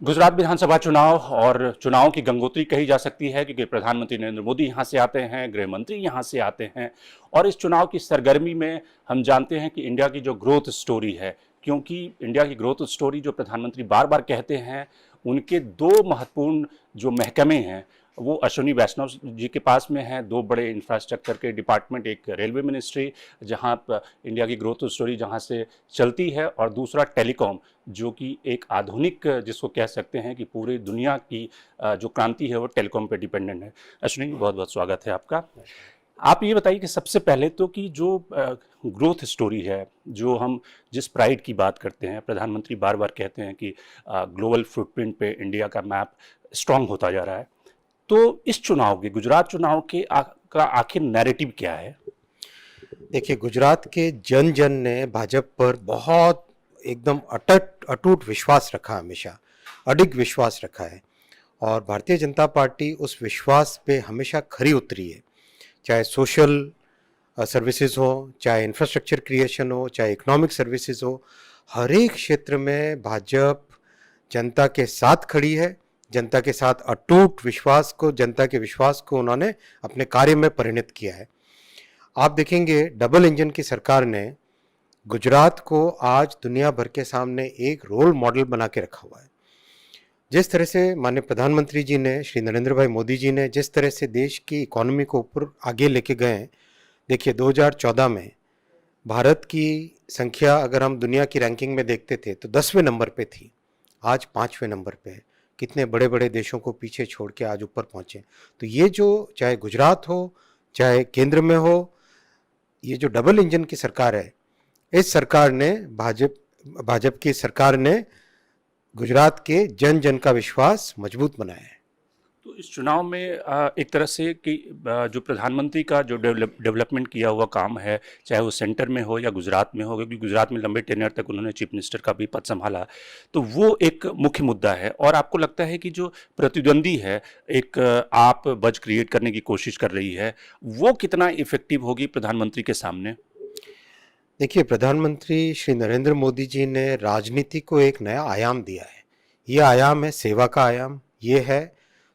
गुजरात विधानसभा चुनाव और चुनाव की गंगोत्री कही जा सकती है क्योंकि प्रधानमंत्री नरेंद्र मोदी यहाँ से आते हैं, गृह मंत्री यहाँ से आते हैं और इस चुनाव की सरगर्मी में हम जानते हैं कि इंडिया की जो ग्रोथ स्टोरी है, क्योंकि इंडिया की ग्रोथ स्टोरी जो प्रधानमंत्री बार बार कहते हैं, उनके दो महत्वपूर्ण जो महकमे हैं वो अश्विनी वैष्णव जी के पास में है। दो बड़े इंफ्रास्ट्रक्चर के डिपार्टमेंट, एक रेलवे मिनिस्ट्री जहां इंडिया की ग्रोथ स्टोरी जहां से चलती है, और दूसरा टेलीकॉम जो कि एक आधुनिक जिसको कह सकते हैं कि पूरी दुनिया की जो क्रांति है वो टेलीकॉम पे डिपेंडेंट है। अश्विनी जी, बहुत बहुत स्वागत है आपका। आप ये बताइए कि सबसे पहले तो कि जो ग्रोथ स्टोरी है, जो हम जिस प्राइड की बात करते हैं, प्रधानमंत्री बार बार कहते हैं कि ग्लोबल फुटप्रिंट पे इंडिया का मैप स्ट्रांग होता जा रहा है, तो इस चुनाव के, गुजरात चुनाव के का आखिर नैरेटिव क्या है? देखिए, गुजरात के जन जन ने भाजपा पर बहुत एकदम अटूट विश्वास रखा, हमेशा अडिग विश्वास रखा है और भारतीय जनता पार्टी उस विश्वास पे हमेशा खरी उतरी है। चाहे सोशल सर्विसेज हो, चाहे इंफ्रास्ट्रक्चर क्रिएशन हो, चाहे इकोनॉमिक सर्विसेज हो, हर एक क्षेत्र में भाजपा जनता के साथ खड़ी है। जनता के साथ अटूट विश्वास को, जनता के विश्वास को उन्होंने अपने कार्य में परिणत किया है। आप देखेंगे, डबल इंजन की सरकार ने गुजरात को आज दुनिया भर के सामने एक रोल मॉडल बना के रखा हुआ है। जिस तरह से माननीय प्रधानमंत्री जी ने, श्री नरेंद्र भाई मोदी जी ने जिस तरह से देश की इकोनॉमी को ऊपर आगे लेके गए हैं, देखिए 2014 में भारत की संख्या अगर हम दुनिया की रैंकिंग में देखते थे तो 10वें नंबर पे थी, आज 5वें नंबर पे है। कितने बड़े बड़े देशों को पीछे छोड़ के आज ऊपर पहुंचे। तो ये जो चाहे गुजरात हो, चाहे केंद्र में हो, ये जो डबल इंजन की सरकार है, इस सरकार ने, भाजपा की सरकार ने गुजरात के जन जन का विश्वास मजबूत बनाया है। तो इस चुनाव में एक तरह से कि जो प्रधानमंत्री का जो डेवलपमेंट किया हुआ काम है, चाहे वो सेंटर में हो या गुजरात में हो, क्योंकि गुजरात में लंबे टेन्योर तक उन्होंने चीफ मिनिस्टर का भी पद संभाला, तो वो एक मुख्य मुद्दा है। और आपको लगता है कि जो प्रतिद्वंदी है, एक आप बज क्रिएट करने की कोशिश कर रही है, वो कितना इफेक्टिव होगी प्रधानमंत्री के सामने? देखिए, प्रधानमंत्री श्री नरेंद्र मोदी जी ने राजनीति को एक नया आयाम दिया है। ये आयाम है सेवा का आयाम, ये है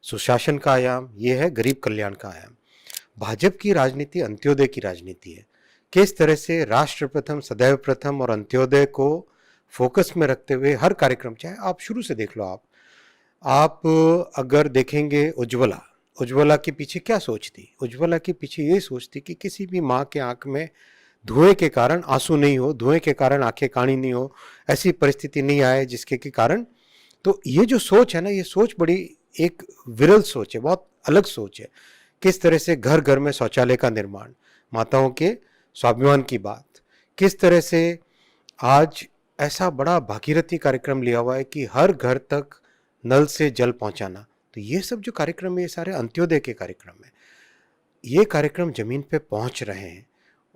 सुशासन का आयाम, ये है गरीब कल्याण का आयाम। भाजपा की राजनीति अंत्योदय की राजनीति है। किस तरह से राष्ट्र प्रथम, सदैव प्रथम और अंत्योदय को फोकस में रखते हुए हर कार्यक्रम, चाहे आप शुरू से देख लो, आप अगर देखेंगे उज्ज्वला के पीछे क्या सोच थी? उज्ज्वला के पीछे ये सोच थी कि किसी भी माँ के आंख में धुएं के कारण आंसू नहीं हो, धुएं के कारण आंखें काणी नहीं हो, ऐसी परिस्थिति नहीं आए जिसके के कारण। तो ये जो सोच है ना, ये सोच बड़ी एक विरल सोच है, बहुत अलग सोच है। किस तरह से घर घर में शौचालय का निर्माण, माताओं के स्वाभिमान की बात, किस तरह से आज ऐसा बड़ा भागीरथी कार्यक्रम लिया हुआ है कि हर घर तक नल से जल पहुंचाना। तो ये सब जो कार्यक्रम है, ये सारे अंत्योदय के कार्यक्रम है। ये कार्यक्रम जमीन पे पहुंच रहे हैं,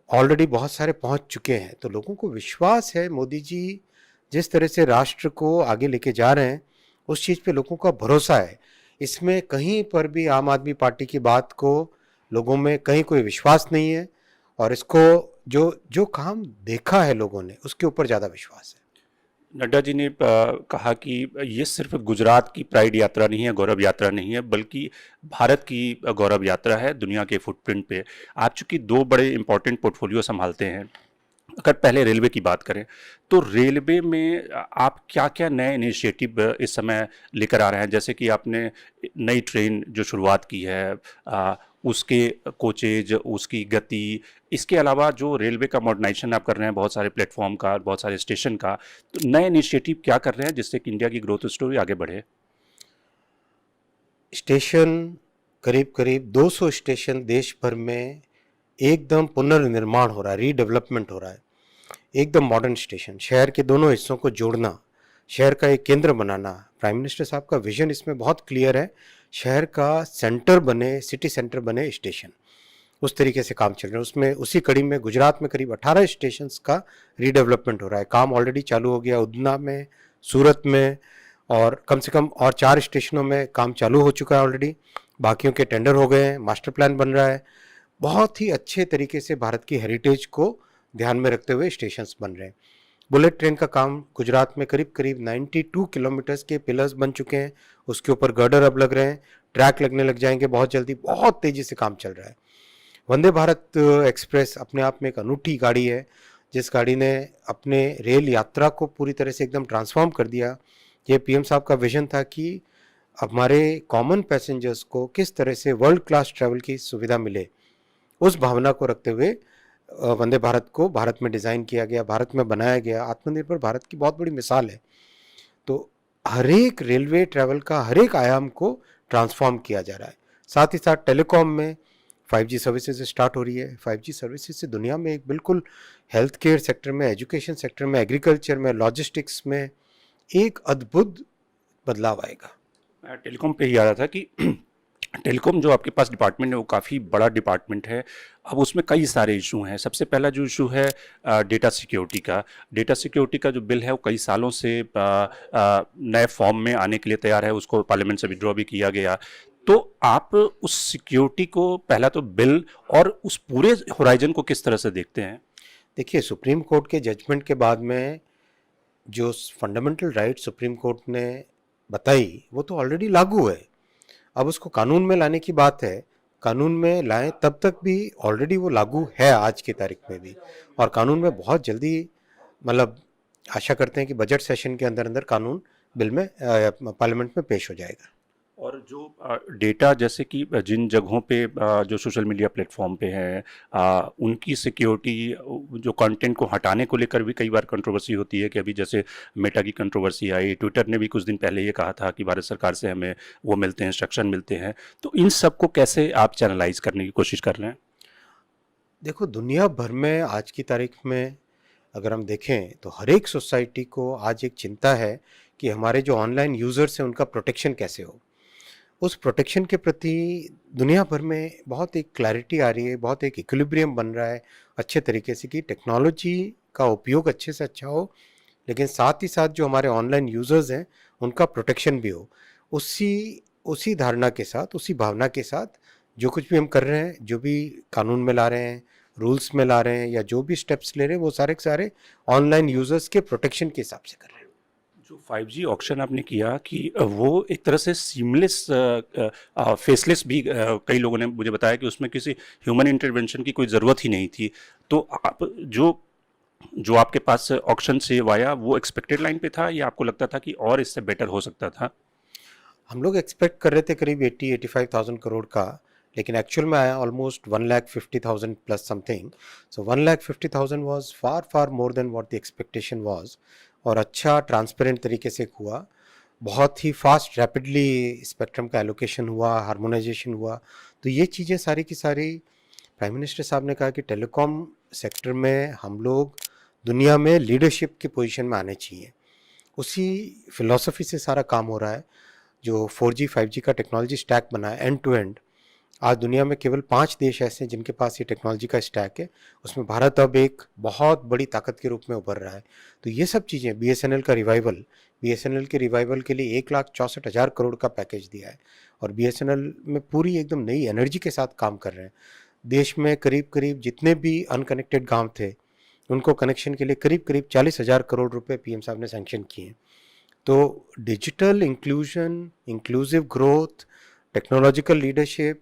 ऑलरेडी बहुत सारे पहुंच चुके हैं। तो लोगों को विश्वास है, मोदी जी जिस तरह से राष्ट्र को आगे लेके जा रहे हैं, उस चीज़ पे लोगों का भरोसा है। इसमें कहीं पर भी आम आदमी पार्टी की बात को लोगों में कहीं कोई विश्वास नहीं है और इसको जो जो काम देखा है लोगों ने, उसके ऊपर ज़्यादा विश्वास है। नड्डा जी ने कहा कि ये सिर्फ गुजरात की प्राइड यात्रा नहीं है, गौरव यात्रा नहीं है, बल्कि भारत की गौरव यात्रा है दुनिया के फुटप्रिंट पे। आप चूंकि दो बड़े इंपॉर्टेंट पोर्टफोलियो संभालते हैं, अगर पहले रेलवे की बात करें तो रेलवे में आप क्या क्या नए इनिशिएटिव इस समय लेकर आ रहे हैं? जैसे कि आपने नई ट्रेन जो शुरुआत की है, उसके कोचेज, उसकी गति, इसके अलावा जो रेलवे का मॉडर्नाइजेशन आप कर रहे हैं, बहुत सारे प्लेटफॉर्म का, बहुत सारे स्टेशन का, तो नए इनिशिएटिव क्या कर रहे हैं जिससे कि इंडिया की ग्रोथ स्टोरी आगे बढ़े? स्टेशन करीब करीब 200 स्टेशन देश भर में एकदम पुनर्निर्माण हो रहा है, रीडेवलपमेंट हो रहा है। एकदम मॉडर्न स्टेशन, शहर के दोनों हिस्सों को जोड़ना, शहर का एक केंद्र बनाना। प्राइम मिनिस्टर साहब का विजन इसमें बहुत क्लियर है, शहर का सेंटर बने, सिटी सेंटर बने स्टेशन। उस तरीके से काम चल रहा है। उसमें उसी कड़ी में गुजरात में करीब 18 स्टेशंस का रीडेवलपमेंट हो रहा है। काम ऑलरेडी चालू हो गया उधना में, सूरत में, और कम से कम और 4 स्टेशनों में काम चालू हो चुका है ऑलरेडी। बाकियों के टेंडर हो गए हैं, मास्टर प्लान बन रहा है। बहुत ही अच्छे तरीके से भारत की हेरिटेज को ध्यान में रखते हुए स्टेशंस बन रहे हैं। बुलेट ट्रेन का काम गुजरात में करीब करीब 92 किलोमीटर्स के पिलर्स बन चुके हैं, उसके ऊपर गर्डर अब लग रहे हैं, ट्रैक लगने लग जाएंगे बहुत जल्दी, बहुत तेजी से काम चल रहा है। वंदे भारत एक्सप्रेस अपने आप में एक अनूठी गाड़ी है, जिस गाड़ी ने अपने रेल यात्रा को पूरी तरह से एकदम ट्रांसफॉर्म कर दिया। ये पीएम साहब का विजन था कि हमारे कॉमन पैसेंजर्स को किस तरह से वर्ल्ड क्लास ट्रैवल की सुविधा मिले, उस भावना को रखते हुए वंदे भारत को भारत में डिज़ाइन किया गया, भारत में बनाया गया। आत्मनिर्भर भारत की बहुत बड़ी मिसाल है। तो हर एक रेलवे ट्रैवल का हर एक आयाम को ट्रांसफॉर्म किया जा रहा है। साथ ही साथ टेलीकॉम में 5G सर्विसेज स्टार्ट हो रही है। 5G सर्विसेज से दुनिया में एक बिल्कुल हेल्थ केयर सेक्टर में, एजुकेशन सेक्टर में, एग्रीकल्चर में, लॉजिस्टिक्स में एक अद्भुत बदलाव आएगा। टेलीकॉम पे ही आ रहा था कि टेलीकॉम जो आपके पास डिपार्टमेंट है वो काफ़ी बड़ा डिपार्टमेंट है। अब उसमें कई सारे इशू हैं। सबसे पहला जो इशू है डेटा सिक्योरिटी का। डेटा सिक्योरिटी का जो बिल है वो कई सालों से नए फॉर्म में आने के लिए तैयार है, उसको पार्लियामेंट से विड्रॉ भी किया गया। तो आप उस सिक्योरिटी को, पहला तो बिल और उस पूरे होराइजन को किस तरह से देखते हैं? देखिए, सुप्रीम कोर्ट के जजमेंट के बाद में जो फंडामेंटल राइट सुप्रीम कोर्ट ने बताई वो तो ऑलरेडी लागू है। अब उसको कानून में लाने की बात है। कानून में लाएं तब तक भी ऑलरेडी वो लागू है आज की तारीख में भी, और कानून में बहुत जल्दी, मतलब आशा करते हैं कि बजट सेशन के अंदर अंदर कानून बिल में पार्लियामेंट में पेश हो जाएगा। और जो डेटा, जैसे कि जिन जगहों पे जो सोशल मीडिया प्लेटफॉर्म पे हैं, उनकी सिक्योरिटी, जो कंटेंट को हटाने को लेकर भी कई बार कंट्रोवर्सी होती है कि अभी जैसे मेटा की कंट्रोवर्सी आई, ट्विटर ने भी कुछ दिन पहले ये कहा था कि भारत सरकार से हमें वो मिलते हैं, इंस्ट्रक्शन मिलते हैं। तो इन सब को कैसे आप चैनलाइज करने की कोशिश कर रहे हैं? देखो, दुनिया भर में आज की तारीख में अगर हम देखें तो हर एक सोसाइटी को आज एक चिंता है कि हमारे जो ऑनलाइन यूज़र्स हैं उनका प्रोटेक्शन कैसे हो। उस प्रोटेक्शन के प्रति दुनिया भर में बहुत एक क्लैरिटी आ रही है, बहुत एक इक्विलिब्रियम बन रहा है अच्छे तरीके से कि टेक्नोलॉजी का उपयोग अच्छे से अच्छा हो, लेकिन साथ ही साथ जो हमारे ऑनलाइन यूज़र्स हैं उनका प्रोटेक्शन भी हो। उसी धारणा के साथ, उसी भावना के साथ जो कुछ भी हम कर रहे हैं, जो भी कानून में ला रहे हैं, रूल्स में ला रहे हैं, या जो भी स्टेप्स ले रहे हैं, वो सारे के सारे ऑनलाइन यूज़र्स के प्रोटेक्शन के हिसाब से कर रहे हैं। जो 5G ऑक्शन आपने किया कि वो एक तरह से सीमलेस, फेसलेस भी, कई लोगों ने मुझे बताया कि उसमें किसी ह्यूमन इंटरवेंशन की कोई ज़रूरत ही नहीं थी। तो आप जो आपके पास ऑक्शन सेव आया वो एक्सपेक्टेड लाइन पे था, या आपको लगता था कि और इससे बेटर हो सकता था? हम लोग एक्सपेक्ट कर रहे थे करीब 80-85,000 करोड़ का, लेकिन एक्चुअल में आया almost 1,50,000 plus something. So 1,50,000 was far far more than what the expectation was, और अच्छा ट्रांसपेरेंट तरीके से हुआ। बहुत ही फास्ट रैपिडली स्पेक्ट्रम का एलोकेशन हुआ, हार्मोनाइजेशन हुआ। तो ये चीज़ें सारी की सारी, प्राइम मिनिस्टर साहब ने कहा कि टेलीकॉम सेक्टर में हम लोग दुनिया में लीडरशिप की पोजीशन में आने चाहिए। उसी फिलॉसफी से सारा काम हो रहा है। जो 4G 5G का टेक्नोलॉजी स्टैक बना है एंड टू एंड, आज दुनिया में केवल 5 देश ऐसे हैं जिनके पास ये टेक्नोलॉजी का स्टैक है। उसमें भारत अब एक बहुत बड़ी ताकत के रूप में उभर रहा है। तो ये सब चीज़ें, BSNL का रिवाइवल, BSNL के रिवाइवल के लिए 1,64,000 करोड़ का पैकेज दिया है, और BSNL में पूरी एकदम नई एनर्जी के साथ काम कर रहे हैं। देश में करीब करीब जितने भी अनकनेक्टेड गाँव थे उनको कनेक्शन के लिए करीब करीब 40,000 करोड़ रुपये PM साहब ने सैंक्शन किए हैं। तो digital inclusion, inclusive growth, technological leadership,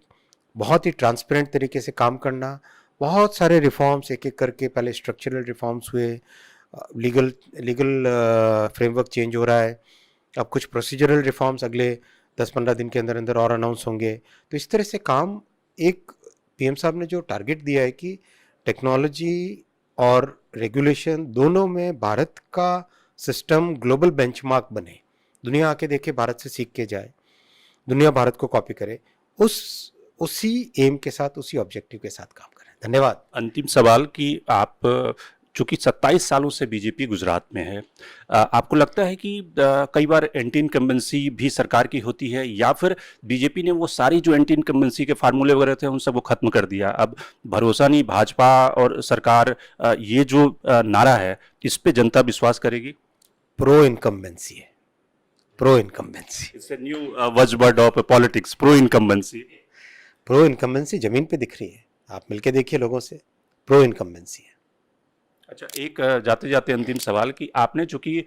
बहुत ही ट्रांसपेरेंट तरीके से काम करना, बहुत सारे रिफॉर्म्स एक एक करके, पहले स्ट्रक्चरल रिफॉर्म्स हुए, लीगल फ्रेमवर्क चेंज हो रहा है, अब कुछ प्रोसीजरल रिफॉर्म्स अगले 10-15 दिन के अंदर अंदर और अनाउंस होंगे। तो इस तरह से काम, एक PM साहब ने जो टारगेट दिया है कि टेक्नोलॉजी और रेगुलेशन दोनों में भारत का सिस्टम ग्लोबल बेंचमार्क बने, दुनिया आके देखे, भारत से सीख के जाए, दुनिया भारत को कॉपी करे, उसी एम के साथ, उसी ऑब्जेक्टिव के साथ काम करें। धन्यवाद। अंतिम सवाल कि आप चूंकि 27 सालों से बीजेपी गुजरात में है, आपको लगता है कि कई बार एंटी इनकम्बेंसी भी सरकार की होती है, या फिर बीजेपी ने वो सारी जो एंटी इनकम्बेंसी के फार्मूले वगैरह थे उन सब को खत्म कर दिया, अब भरोसा नहीं, भाजपा और सरकार, ये जो नारा है इस पे जनता विश्वास करेगी? प्रो इनकम्बेंसी है, pro incumbency. It's a new buzzword of politics, pro incumbency. Pro incumbency जमीन पे दिख रही है, आप मिलके देखिए लोगों से, प्रो इनकम्बेंसी है। अच्छा, एक जाते जाते अंतिम सवाल कि आपने चूंकि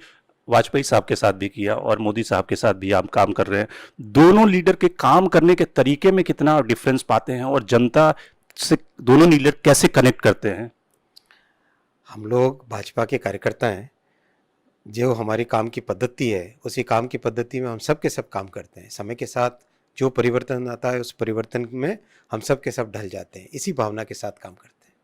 वाजपेयी साहब के साथ भी किया और मोदी साहब के साथ भी आप काम कर रहे हैं, दोनों लीडर के काम करने के तरीके में कितना डिफरेंस पाते हैं और जनता से दोनों लीडर कैसे कनेक्ट करते हैं? हम लोग भाजपा के कार्यकर्ता हैं। जो हमारी काम की पद्धति है, उसी काम की पद्धति में हम सब के सब काम करते हैं। समय के साथ जो परिवर्तन आता है, उस परिवर्तन में हम सब के सब ढल जाते हैं। इसी भावना के साथ काम करते हैं।